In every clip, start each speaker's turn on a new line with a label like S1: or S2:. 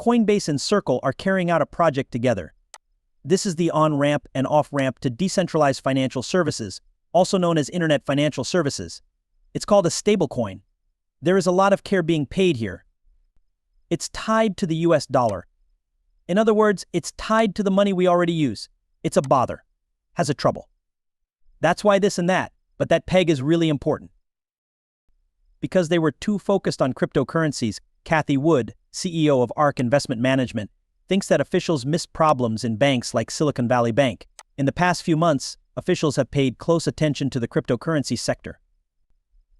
S1: Coinbase and Circle are carrying out a project together. This is the on-ramp and off-ramp to decentralized financial services, also known as Internet Financial Services. It's called a stablecoin. There is a lot of care being paid here. It's tied to the US dollar. In other words, it's tied to the money we already use. It's a bother. Has a trouble. That's why this and that, but that peg is really important. Because they were too focused on cryptocurrencies, Cathie Wood, CEO of ARK Investment Management, thinks that officials miss problems in banks like Silicon Valley Bank. In the past few months, officials have paid close attention to the cryptocurrency sector.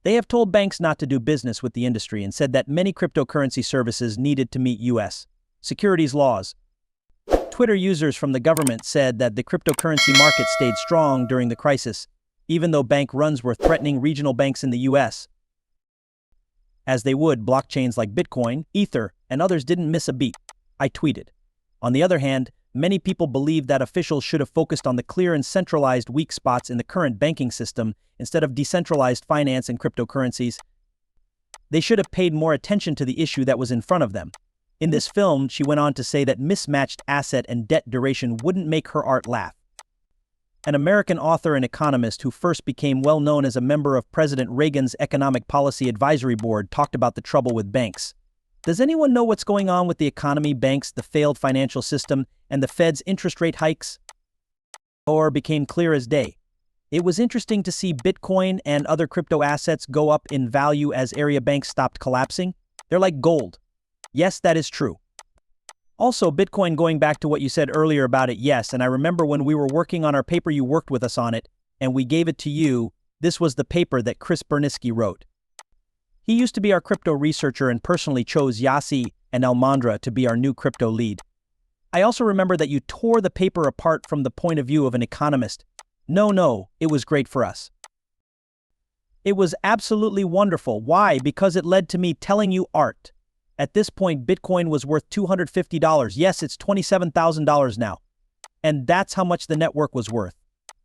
S1: They have told banks not to do business with the industry and said that many cryptocurrency services needed to meet U.S. securities laws. Twitter users from the government said that the cryptocurrency market stayed strong during the crisis, even though bank runs were threatening regional banks in the U.S. As they would, blockchains like Bitcoin, Ether, and others didn't miss a beat. I tweeted. On the other hand, many people believe that officials should have focused on the clear and centralized weak spots in the current banking system instead of decentralized finance and cryptocurrencies. They should have paid more attention to the issue that was in front of them. In this film, she went on to say that mismatched asset and debt duration wouldn't make her art laugh. An American author and economist who first became well known as a member of President Reagan's Economic Policy Advisory Board talked about the trouble with banks. Does anyone know what's going on with the economy, banks, the failed financial system, and the Fed's interest rate hikes? Or became clear as day. It was interesting to see Bitcoin and other crypto assets go up in value as area banks stopped collapsing. They're like gold. Yes, that is true. Also, Bitcoin, going back to what you said earlier about it, yes, and I remember when we were working on our paper, you worked with us on it, and we gave it to you. This was the paper that Chris Bernisky wrote. He used to be our crypto researcher and personally chose Yassi and Almandra to be our new crypto lead. I also remember that you tore the paper apart from the point of view of an economist. No, it was great for us. It was absolutely wonderful. Why? Because it led to me telling you art. At this point, Bitcoin was worth $250. Yes, it's $27,000 now. And that's how much the network was worth,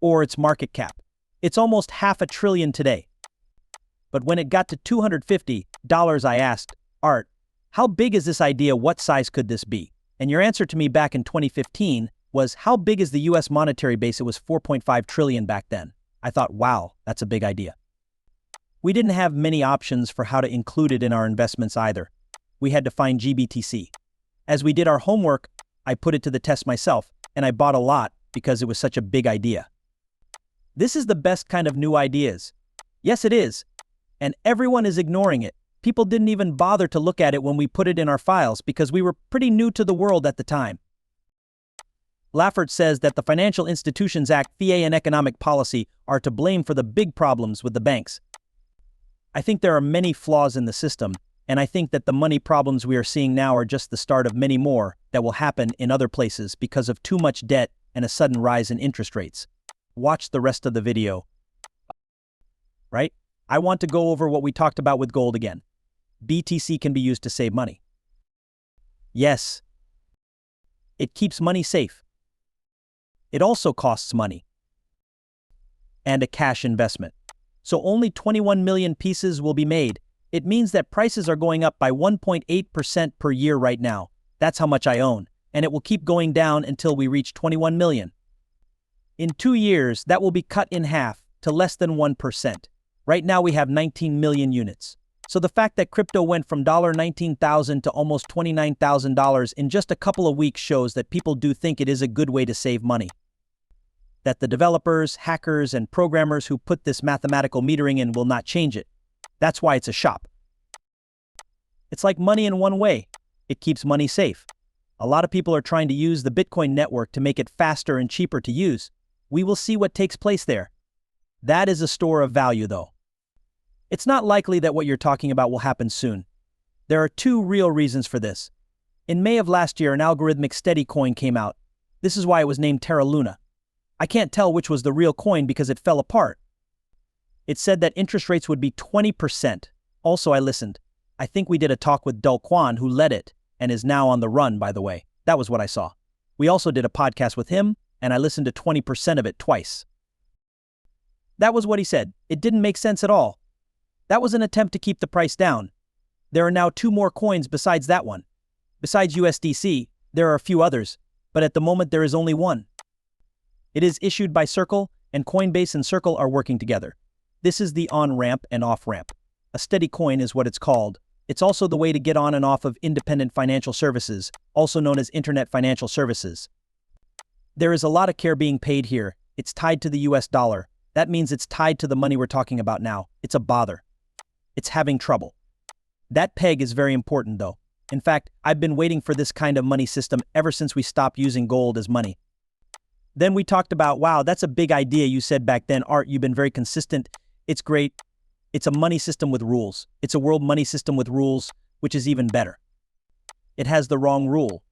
S1: or its market cap. It's almost $500 billion today. But when it got to $250, I asked, Art, how big is this idea? What size could this be? And your answer to me back in 2015 was, how big is the US monetary base? It was $4.5 trillion back then. I thought, wow, that's a big idea. We didn't have many options for how to include it in our investments either. We had to find GBTC. As we did our homework, I put it to the test myself, and I bought a lot because it was such a big idea. This is the best kind of new ideas. Yes, it is. And everyone is ignoring it. People didn't even bother to look at it when we put it in our files because we were pretty new to the world at the time. Laffert says that the Financial Institutions Act, FIA, and economic policy are to blame for the big problems with the banks. I think there are many flaws in the system, and I think that the money problems we are seeing now are just the start of many more that will happen in other places because of too much debt and a sudden rise in interest rates. Watch the rest of the video. Right? I want to go over what we talked about with gold again. BTC can be used to save money. Yes. It keeps money safe. It also costs money. And a cash investment. So only 21 million pieces will be made. It means that prices are going up by 1.8% per year right now. That's how much I own. And it will keep going down until we reach 21 million. In 2 years, that will be cut in half to less than 1%. Right now we have 19 million units. So the fact that crypto went from $19,000 to almost $29,000 in just a couple of weeks shows that people do think it is a good way to save money. That the developers, hackers, and programmers who put this mathematical metering in will not change it. That's why it's a shop. It's like money in one way. It keeps money safe. A lot of people are trying to use the Bitcoin network to make it faster and cheaper to use. We will see what takes place there. That is a store of value, though. It's not likely that what you're talking about will happen soon. There are 2 real reasons for this. In May of last year, an algorithmic steady coin came out. This is why it was named Terra Luna. I can't tell which was the real coin because it fell apart. It said that interest rates would be 20%. Also, I listened. I think we did a talk with Do Kwon, who led it, and is now on the run, by the way. That was what I saw. We also did a podcast with him, and I listened to 20% of it twice. That was what he said. It didn't make sense at all. That was an attempt to keep the price down. There are now 2 more coins besides that one. Besides USDC, there are a few others, but at the moment there is only one. It is issued by Circle, and Coinbase and Circle are working together. This is the on-ramp and off-ramp. A steady coin is what it's called. It's also the way to get on and off of independent financial services, also known as internet financial services. There is a lot of care being paid here. It's tied to the US dollar. That means it's tied to the money we're talking about now. It's a bother. It's having trouble. That peg is very important though. In fact, I've been waiting for this kind of money system ever since we stopped using gold as money. Then we talked about, wow, that's a big idea you said back then. Art, you've been very consistent. It's great. It's a money system with rules. It's a world money system with rules, which is even better. It has the wrong rule.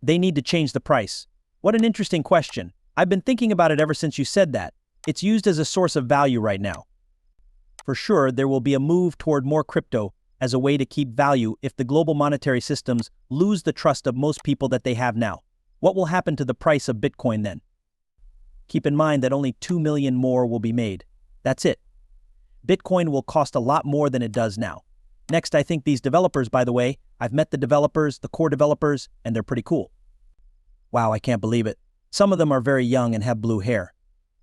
S1: They need to change the price. What an interesting question. I've been thinking about it ever since you said that. It's used as a source of value right now. For sure, there will be a move toward more crypto as a way to keep value if the global monetary systems lose the trust of most people that they have now. What will happen to the price of Bitcoin then? Keep in mind that only 2 million more will be made. That's it. Bitcoin will cost a lot more than it does now. Next, I think these developers, by the way, I've met the developers, the core developers, and they're pretty cool. Wow, I can't believe it. Some of them are very young and have blue hair.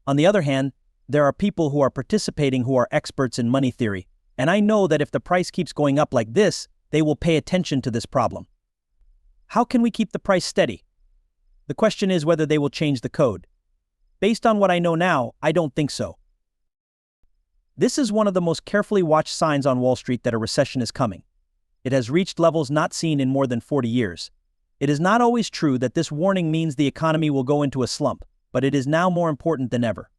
S1: On the other hand, there are people who are participating who are experts in money theory, and I know that if the price keeps going up like this, they will pay attention to this problem. How can we keep the price steady? The question is whether they will change the code. Based on what I know now, I don't think so. This is one of the most carefully watched signs on Wall Street that a recession is coming. It has reached levels not seen in more than 40 years. It is not always true that this warning means the economy will go into a slump, but it is now more important than ever.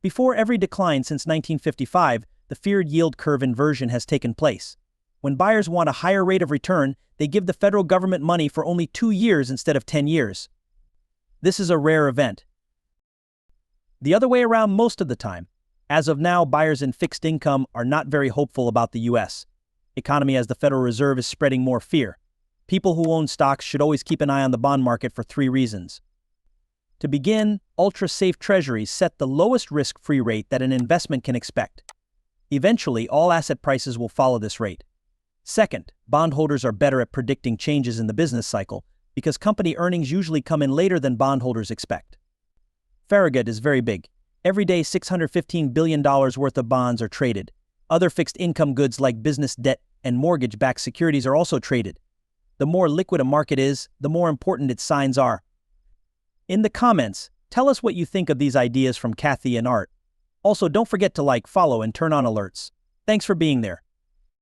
S1: Before every decline since 1955, the feared yield curve inversion has taken place. When buyers want a higher rate of return, they give the federal government money for only 2 years instead of 10 years. This is a rare event. The other way around most of the time. As of now, buyers in fixed income are not very hopeful about the U.S. economy as the Federal Reserve is spreading more fear. People who own stocks should always keep an eye on the bond market for 3 reasons. To begin, ultra-safe treasuries set the lowest risk-free rate that an investment can expect. Eventually, all asset prices will follow this rate. Second, bondholders are better at predicting changes in the business cycle because company earnings usually come in later than bondholders expect. Farragut is very big. Every day, $615 billion worth of bonds are traded. Other fixed income goods like business debt and mortgage-backed securities are also traded. The more liquid a market is, the more important its signs are. In the comments, tell us what you think of these ideas from Cathie and Art. Also, don't forget to like, follow, and turn on alerts. Thanks for being there.